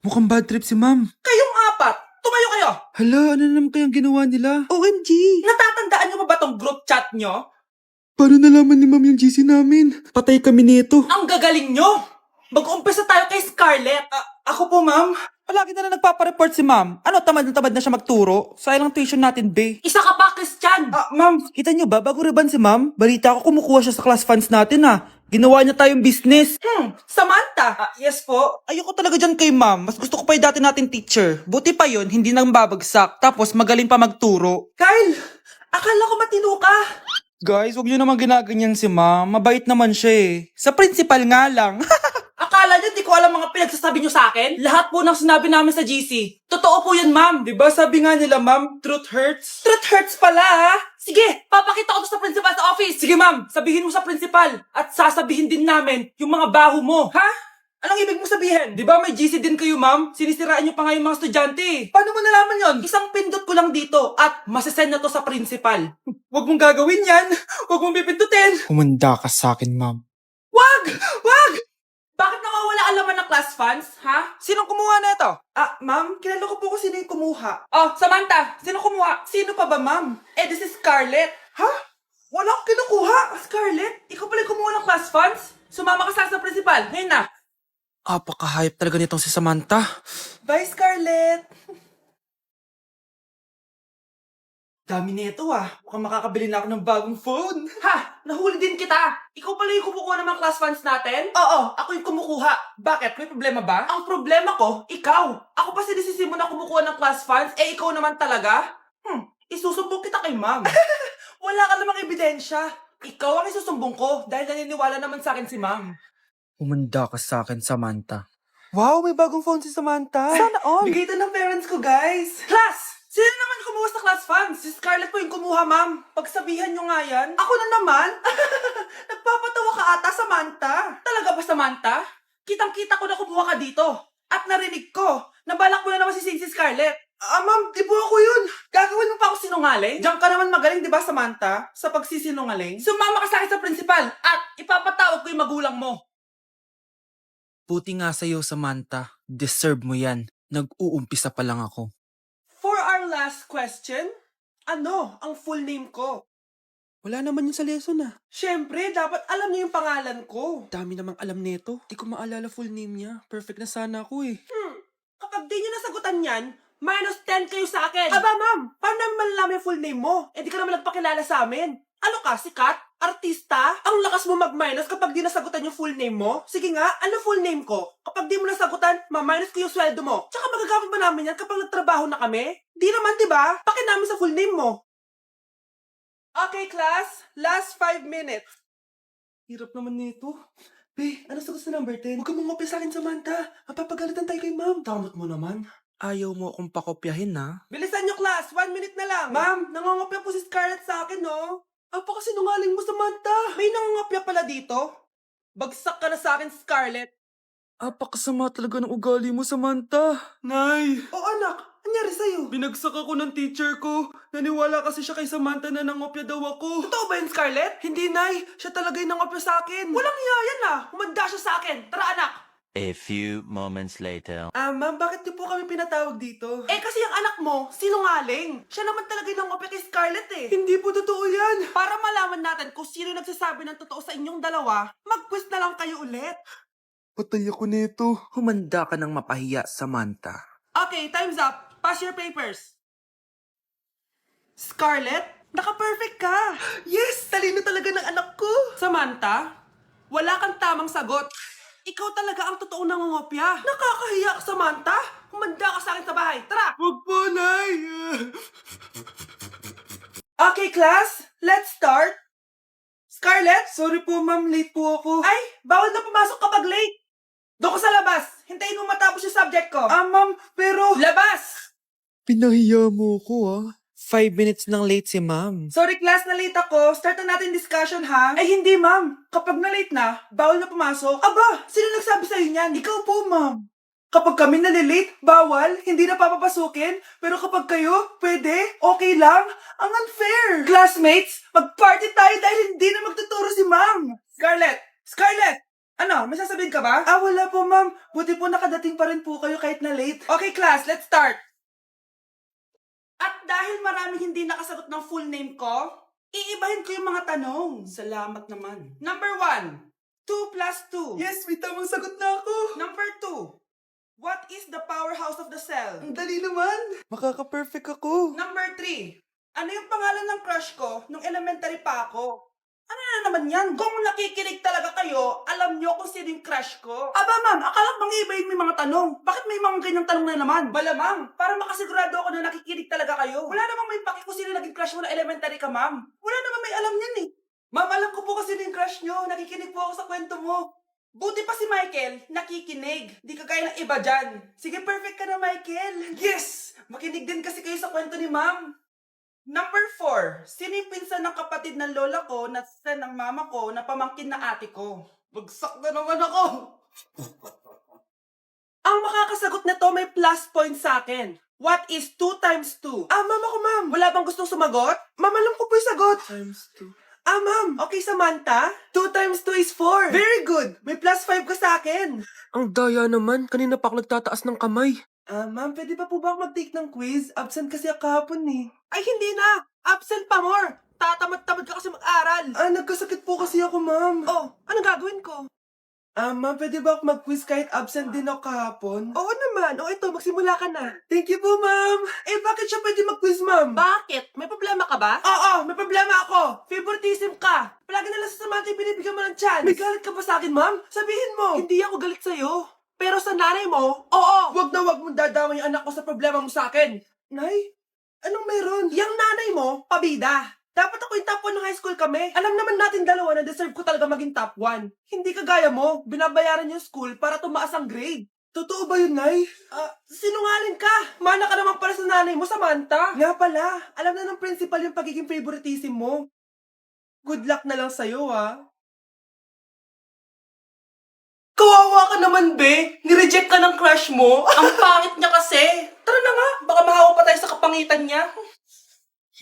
Mukhang bad trip si ma'am. Kayong apat, tumayo kayo! Hala, ano naman kayang ginawa nila? OMG! Natatandaan nyo ba tong group chat nyo? Paano nalaman ni ma'am yung GC namin? Patay kami nito. Ang gagaling nyo! Mag-umpisa tayo kay Scarlett. Ako po, ma'am. Palagi na nagpapareport si ma'am. Ano, tamad na siya magturo? Sayang tuition natin, be. Isa ka pa, Christian! Ma'am, kita niyo ba, bago riban si ma'am, balita ko kumukuha siya sa class funds natin, Ginawa niya tayong business. Samantha! Yes po. Ayoko talaga dyan kay ma'am. Mas gusto ko pa yung dati natin teacher. Buti pa yun, hindi nang babagsak. Tapos magaling pa magturo. Kyle! Akala ko matino ka! Guys, huwag niyo naman ginaganyan si ma'am. Mabait naman siya eh. Sa principal nga lang. Akala nyo di ko alam mga pinagsasabi nyo sa akin? Lahat po ng sinabi namin sa GC. Totoo po yan, ma'am. Diba sabi nga nila ma'am, truth hurts? Truth hurts pala, ha? Sige, papakita ko to sa principal sa office. Sige ma'am, sabihin mo sa principal. At sasabihin din namin yung mga baho mo. Ha? Anong ibig mo sabihin? Di ba may GC din kayo ma'am? Sinisiraan niyo pa nga yung mga estudyante. Paano mo nalaman yon? Isang pindot ko lang dito at masasend na to sa principal. Huwag mong gagawin yan. Huwag mong pipindutin. Humanda ka sa akin ma'am. Wag! Wag! Bakit nawawala ang laman ng class funds, ha? Sinong kumuha na ito? Ma'am, kilala ko po kung sino yung kumuha. Oh, Samantha, sino kumuha? Sino pa ba, ma'am? This is Scarlett. Ha? Wala akong kinukuha. Scarlett, ikaw pala yung kumuha ng class funds? Sumama ka sa principal. Ngayon na. Apaka-hype talaga nitong si Samantha. Bye, Scarlett. Dami nito Mukhang makakabili na ako ng bagong phone. Ha! Nahuli din kita. Ikaw pala yung kumukuha ng mga class funds natin? Oo, ako yung kumukuha. Bakit? May problema ba? Ang problema ko, ikaw. Ako pa sinisisi mo na kumukuha ng class funds, ikaw naman talaga? Isusumbong kita kay ma'am. Wala ka namang ebidensya. Ikaw ang isusumbong ko dahil naniniwala naman sa akin si ma'am. Humanda ka sa akin, Samantha. Wow, may bagong phone si Samantha. Sana all. Bigay ito ng parents ko, guys. Class! Sino naman kumuha sa class funds? Si Scarlett po yung kumuha, ma'am. Pagsabihan nyo nga yan. Ako na naman? Nagpapatawa ka ata, Samantha. Talaga ba, Samantha? Kitang-kita ko na kumuha ka dito. At narinig ko, nabalak mo na naman si Scarlett. Ma'am, di po ako yun. Gagawin mo pa ako sinungaling? Diyan ka naman magaling, di ba, Samantha? Sa pagsisinungaling? Sumama ka sa akin sa principal at ipapatawag ko yung magulang mo. Buti nga sa'yo, Samantha. Deserve mo yan. Nag-uumpisa pa lang ako. For our last question, ano ang full name ko? Wala naman yun sa lesson Siyempre, dapat alam niyo yung pangalan ko. Dami namang alam nito. Di ko maalala full name niya. Perfect na sana ako eh. Kapag di niyo nasagutan yan, -10 kayo sa akin. Aba, ma'am, paano namin malalaman yung full name mo? Di ka naman nagpakilala sa amin. Ano ka, sikat? Artista? Ang lakas mo mag-minus kapag di nasagutan yung full name mo? Sige nga, ano full name ko? Kapag di mo nasagutan, ma-minus ko yung sweldo mo. Tsaka magagamit ba namin yan kapag nagtrabaho na kami? Di naman, di ba? Pakin namin sa full name mo. Okay, class. Last 5 minutes. Hirap naman nito. Be, ano sagot sa number 10? Huwag ka mong sa akin, Samantha. Mapapagalitan tayo kay ma'am. Damot mo naman. Ayaw mo akong pakopyahin, Bilisan nyo, class. 1 minute na lang. Ma'am, nangangopya po si Scarlett sa akin, no? Apakasinungaling mo, Samantha. May nangangopya pala dito. Bagsak ka na sa akin, Scarlett. Apakasama talaga ng ugali mo, Samantha. Nay! O anak, anyari sa'yo? Binagsak ako ng teacher ko. Naniwala kasi siya kay Samantha na nangopya daw ako. Totoo ba yun, Scarlett? Hindi, Nay. Siya talaga yung nangopya sa akin. Walang iya yan, Humanda siya sa akin. Tara, anak. A few moments later. Ma'am, bakit niyo po kami pinatawag dito? Kasi yung anak mo, sinungaling. Siya naman talaga yung nangopya kay Scarlett eh. Hindi po totoo yan. Para malaman natin kung sino nagsasabi ng totoo sa inyong dalawa, mag-quiz na lang kayo ulit. Patay ako nito. Humanda ka ng mapahiya, Samantha. Okay, time's up. Pass your papers. Scarlett, naka-perfect ka. Yes, talino talaga ng anak ko. Samantha, wala kang tamang sagot. Ikaw talaga ang totoong nangungopya. Nakakahiya ka, Samantha. Humanda ka sa akin sa bahay. Tara! Huwag po, Nay! Okay, class. Let's start. Scarlett? Sorry po, ma'am. Late po ako. Ay, bawal na pumasok kapag late. Doon ka sa labas. Hintayin mo matapos yung subject ko. Ma'am, pero... Labas! Pinahiya mo ko, 5 minutes lang late si ma'am. Sorry class, na late ako. Start na natin discussion, ha? Ay, hindi, ma'am. Kapag na late na, bawal na pumasok. Aba, sino nagsabi sa'yo niyan? Ikaw po, ma'am. Kapag kami nalilate, bawal, hindi na papapasukin. Pero kapag kayo, pwede, okay lang. Ang unfair. Classmates, mag-party tayo dahil hindi na magtuturo si ma'am. Scarlett! Scarlett! Ano, may sasabihin ka ba? Wala po, ma'am. Buti po nakadating pa rin po kayo kahit na late. Okay, class, let's start. At dahil maraming hindi nakasagot ng full name ko, iibahin ko yung mga tanong. Salamat naman. Number 1, 2 plus 2. Yes, may tamang sagot na ako. Number 2, what is the powerhouse of the cell? Ang dali naman. Makaka-perfect ako. Number 3, ano yung pangalan ng crush ko nung elementary pa ako? Ano na naman yan? Kung nakikinig talaga kayo, alam nyo kung sino yung crush ko. Aba ma'am, akala bang iibahin mo yung mga tanong? Bakit may mga ganyang tanong na naman? Malamang, para makasigurado ako na nakikinig talaga kayo. Wala namang may paki kung sino naging crush mo na elementary ka, ma'am. Wala namang may alam yan eh. Ma'am, alam ko po kasi yung crush nyo. Nakikinig po ako sa kwento mo. Buti pa si Michael, nakikinig. Di kagaya ng iba dyan. Sige, perfect ka na, Michael. Yes! Makinig din kasi kayo sa kwento ni ma'am. Number 4, sino yung pinsan ng kapatid ng lola ko na sa ng mama ko na pamangkin na ate ko? Bagsak na naman ako! Ang makakasagot na to may plus point sa akin. What is 2 times 2? Ma'am ako, ma'am. Wala bang gustong sumagot? Ma'am, alam ko po yung sagot. 2 times 2. Ma'am. Okay, Samantha. 2 times 2 is 4. Very good. May plus 5 ka sa akin. Ang daya naman, kanina pa ako nagtataas ng kamay. Ma'am, pwede pa po ba ako mag-take ng quiz? Absent kasi ako kahapon eh. Ay, hindi na! Absent pa more! Tatamad-tamad ka kasi mag-aral. Nagkasakit po kasi ako, ma'am. Oh, anong gagawin ko? Ma'am, pwede ba ako mag-quiz kahit absent din ako kahapon? Oo naman. Ito, magsimula ka na. Thank you po, ma'am. Bakit siya pwede mag-quiz, ma'am? Bakit? May problema ka ba? Oo, may problema ako. Favoritism ka. Palagi na lang sa Samantha binibigyan mo ng chance. May galit ka ba sa akin, ma'am? Sabihin mo. Hindi ako galit sa'yo. Pero sa nanay mo, oo. Wag na wag mong dadama yung anak ko sa problema mo sa akin. Nay, anong meron? Yang nanay mo, pabida. Dapat ako yung top 1 ng high school kami. Alam naman natin dalawa na deserve ko talaga maging top 1. Hindi kagaya mo, binabayaran yung school para tumaas ang grade. Totoo ba yun, Nay? Sinungaling ka. Mana ka naman para sa nanay mo, Samantha. Nga pala, alam na ng principal yung pagiging favoritism mo. Good luck na lang sa'yo, ha? Kawawa ka naman, be. Nireject ka ng crush mo. Ang pangit niya kasi. Tara na nga, baka mahawa pa tayo sa kapangitan niya.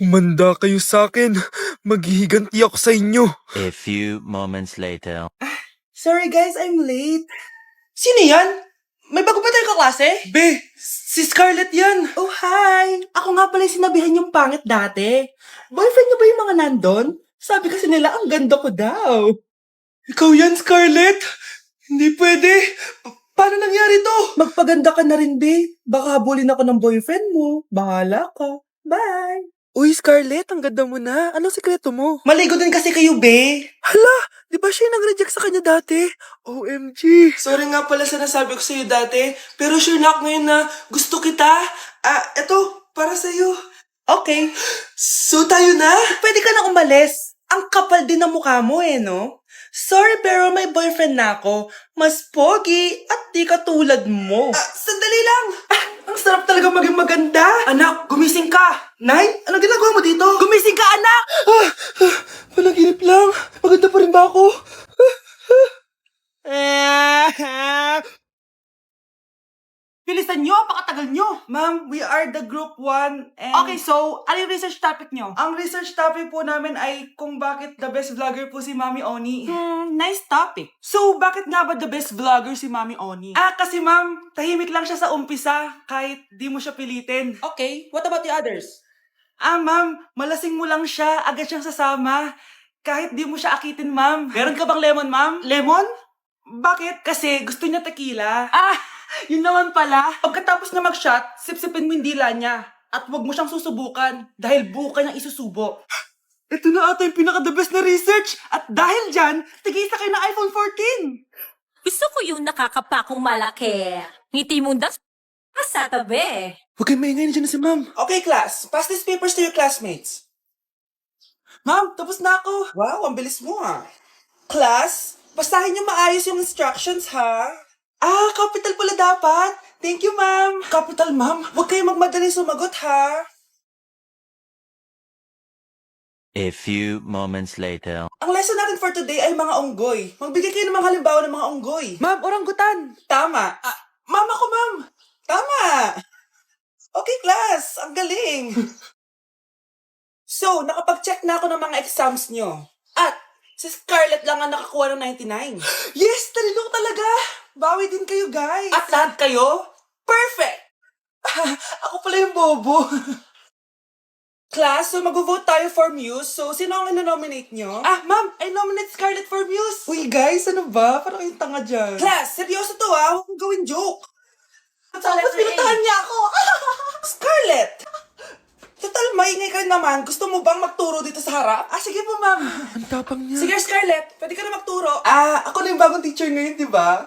Humanda kayo sa akin. Maghihiganti ako sa inyo. A few moments later. Sorry guys, I'm late. Sino yan? May bago ba tayong kaklase? Be, si Scarlett yan. Oh, hi. Ako nga pala yung sinabihan yung pangit dati. Boyfriend niyo ba yung mga nandun? Sabi kasi nila, ang ganda ko daw. Ikaw yan, Scarlett? Hindi pwede. Paano nangyari to? Magpaganda ka na rin, be. Baka habulin ako ng boyfriend mo. Bahala ka. Bye. Uy, Scarlett, ang ganda mo na. Anong sekreto mo? Maligo din kasi kayo, be. Hala, di ba siya yung nag-reject sa kanya dati? OMG. Sorry nga pala sa nasabi ko sa'yo dati, pero sure na ako ngayon na gusto kita. Eto, para sa'yo. Okay. So tayo na? Pwede ka na umalis. Ang kapal din ng mukha mo no? Sorry pero may boyfriend na ako. Mas pogi at di katulad mo. Sandali lang. Ang sarap talaga maging maganda. Anak, gumising ka. Nay, anong ginagawa mo dito? Gumising ka, anak! Panaginip lang. Maganda pa rin ba ako? Bilisan nyo, pakatagal nyo. Ma'am, we are the group 1 and... Okay, so, ano yung research topic nyo? Ang research topic po namin ay kung bakit the best vlogger po si Mami Oni. Nice topic. So, bakit nga ba the best vlogger si Mami Oni? Kasi ma'am, tahimik lang siya sa umpisa kahit di mo siya pilitin. Okay, what about the others? Ma'am, malasing mo lang siya, agad siyang sasama. Kahit di mo siya akitin, ma'am. Meron ka bang lemon, ma'am? Lemon? Bakit? Kasi gusto niya tequila. Yun naman pala. Pagkatapos na mag-shot, sipsipin mo yung dila niya. At huwag mo siyang susubukan dahil buo ka niyang isusubo. Ito na ata yung pinaka-the best na research. At dahil dyan, tigisa kayo ng iPhone 14. Gusto ko yung nakakapakong malaki. Ngiti mo das sa tabi. Huwag kayong maingay, nandiyan na si ma'am. Okay, class. Pass these papers to your classmates. Ma'am, tapos na ako. Wow, ang bilis mo Class, basahin niyo maayos yung instructions ha. Capital pala dapat. Thank you, ma'am. Capital, ma'am. Huwag kayong magmadaling sumagot ha. A few moments later. Ang lesson natin for today ay mga unggoy. Magbigay kayo ng mga halimbawa ng mga unggoy. Ma'am, orangutan. Tama. Ma'am ako, ma'am. Tama. Okay, class. Ang galing. So, nakapag-check na ako ng mga exams nyo. At, Si Scarlett lang ang nakakuha ng 99. Yes! Talino talaga! Bawi din kayo, guys. At lahat kayo? Perfect! Ako pala yung bobo. Class, so mag-vote tayo for Muse. So, sino ang ino-nominate nyo? Ah, ma'am, I nominate Scarlett for Muse. Uy, guys, ano ba? Parang kayong tanga dyan. Class, seryoso to Huwag mong gawin joke. Tapos pinuntahan niya ako. Scarlett! Total, maingay ka rin naman. Gusto mo bang magturo dito sa harap? Ah, sige po, ma'am. Ang tapang niya. Sige, Scarlett. Pwede ka na magturo. Ah, ako na yung bagong teacher ngayon, di ba?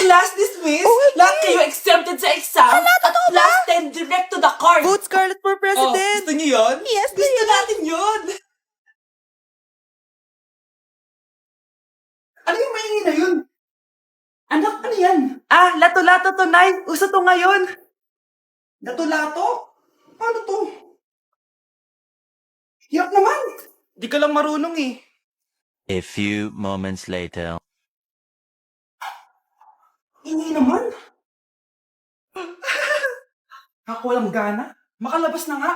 Class dismissed. Lahat kayo exempted sa exam. At last 10 direct to the card. Vote Scarlett for president! Gusto niyo yun? Yes, Gusto natin yun. Ano yung maingay na yun? Anak, ano yan? Ah, lato-lato to, Nay. Uso to ngayon. Lato-lato? Ano to? Yak naman. Di ka lang marunong eh. A few moments later. Ingay naman. Ako walang gana. Makalabas na nga.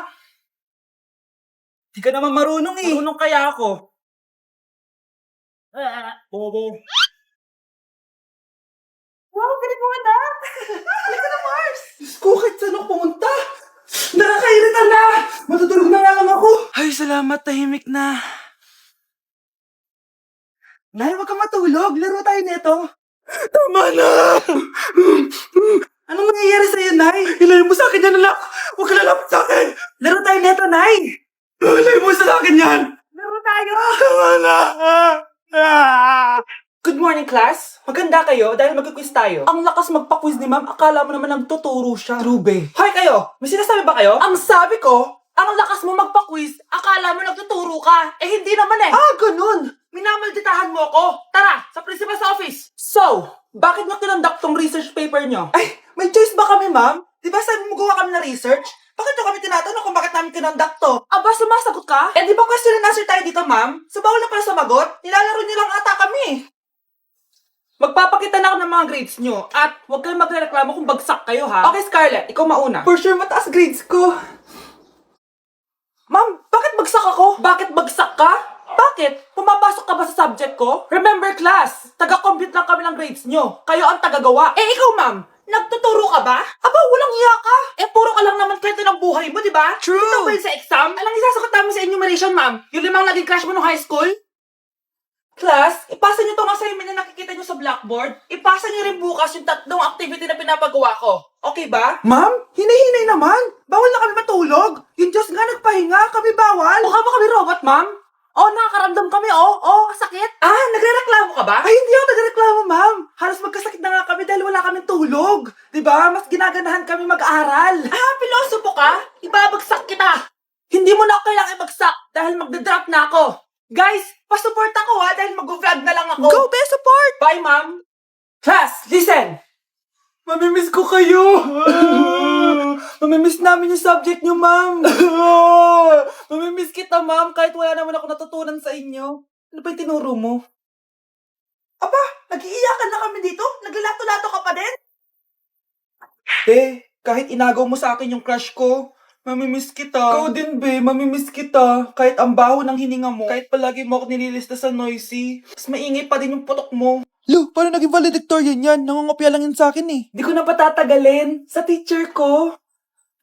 Di ka naman marunong eh. Marunong kaya ako. Bobo. Wow, galing mo na. Halika na, Mars. Diyos ko, kahit saan ako pumunta. Nakakairita na. Matutulog na nga lang ako. Ay, salamat. Tahimik na. Nay, wag kang matulog. Laro tayo nito. Tama na! Anong nangyayari sa'yo, Nay? Ilayo mo sa akin yan, anak! Huwag ka lalapit sa akin! Laro tayo neto, Nay! Ilayo mo sa akin yan! Laro tayo! Tama na! Good morning, class! Maganda kayo dahil mag-quiz tayo. Ang lakas magpa-quiz ni ma'am, akala mo naman nagtuturo siya. Trube. Hoy kayo! May sinasabi ba kayo? Ang sabi ko, ang lakas mo magpa-quiz, akala mo nagtuturo ka. Eh, hindi naman eh. Ah, ganun! Minamalditahan mo ako. Tara, sa principal's office. So, bakit nyo kinonduct tong research paper nyo? Ay, may choice ba kami, ma'am? Di ba sabi mo gawa kami na research? Bakit nyo kami tinatanong kung bakit namin kinonduct to? Aba, sumasagot ka? Eh, di ba question and answer tayo dito, ma'am? So, bawal na pala sumagot? Nilalaro nyo lang ata kami. Magpapakita na ako ng mga grades nyo. At huwag kayong magreklamo kung bagsak kayo, ha? Okay, Scarlett, ikaw mauna. For sure, mataas grades ko. Ma'am, bakit bagsak ako? Bakit bagsak ka? Bakit? Pumapasok ka ba sa subject ko? Remember class, taga-compute lang kami ng grades nyo. Kayo ang tagagawa. Eh ikaw ma'am, nagtuturo ka ba? Aba, walang iya ka. Eh puro ka lang naman kwento ng buhay mo, di ba? True. Ito ba yun sa exam? Alang isasagot namin sa enumeration ma'am. Yung 5 naging crush mo nung high school? Class, ipasa nyo tong assignment na nakikita nyo sa blackboard. Ipasa nyo rin bukas yung 3 activity na pinapagawa ko. Okay ba? Ma'am, hinay-hinay naman. Bawal na kami matulog. Yung Diyos nga nagpahinga, kami bawal. Mukha ba kami robot, ma'am? Oh, nakakaramdam kami, sakit. Ah, nagrereklamo ka ba? Ay, hindi ako nagrereklamo, ma'am. Halos magkasakit na nga kami dahil wala kaming tulog. Diba? Mas ginaganahan kami mag-aral. Ah, pilosopo ka? Ibabagsak kita. Hindi mo na ako kailangang ibagsak dahil magda-drop na ako. Guys, pasupport ako ha dahil mag-vlog na lang ako. Go, best support! Bye, ma'am. Class, listen. Mamimiss ko kayo. Mamimiss namin yung subject nyo, ma'am. Mamimiss kita, ma'am, kahit wala naman ako natutunan sa inyo. Ano ba yung tinuro mo? Aba, nag-iiyakan na kami dito? Naglalato-lato ka pa din? Kahit inagaw mo sa akin yung crush ko, mamimiss kita. Ikaw din, mamimiss kita. Kahit ang baho ng hininga mo, kahit palagi mo ako nililista sa noisy, mas maingay pa din yung putok mo. Lu, paano naging valedictorian yan? Nangungopia lang yun sa akin eh. Di ko na patatagalin sa teacher ko.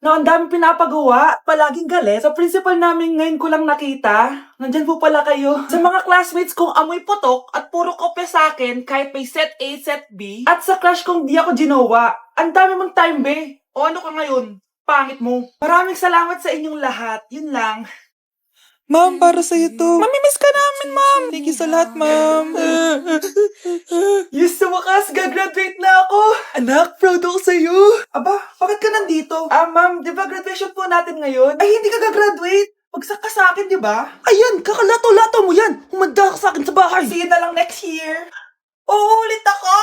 Na ang dami pinapagawa, palaging galit. Sa principal namin ngayon ko lang nakita. Nandyan po pala kayo. Sa mga classmates kong amoy putok at puro kopya sa akin kahit may set A, set B. At sa crush kong di ako ginawa. Ang dami mong time, be. O ano ka ngayon? Pangit mo. Maraming salamat sa inyong lahat. Yun lang. Ma'am, para sa'yo to. Mamimiss ka namin, ma'am. Thank you sa lahat, ma'am. Yes, sa wakas, gagraduate na ako. Anak, proud ako sa'yo. Aba, bakit ka nandito? Ah, ma'am, di ba graduation po natin ngayon? Ay, hindi ka gagraduate. Pagsak ka sa akin, di ba? Ayan, kakalato-lato mo yan. Humanda ka sa akin sa bahay. See you na lang next year. Uulit ako.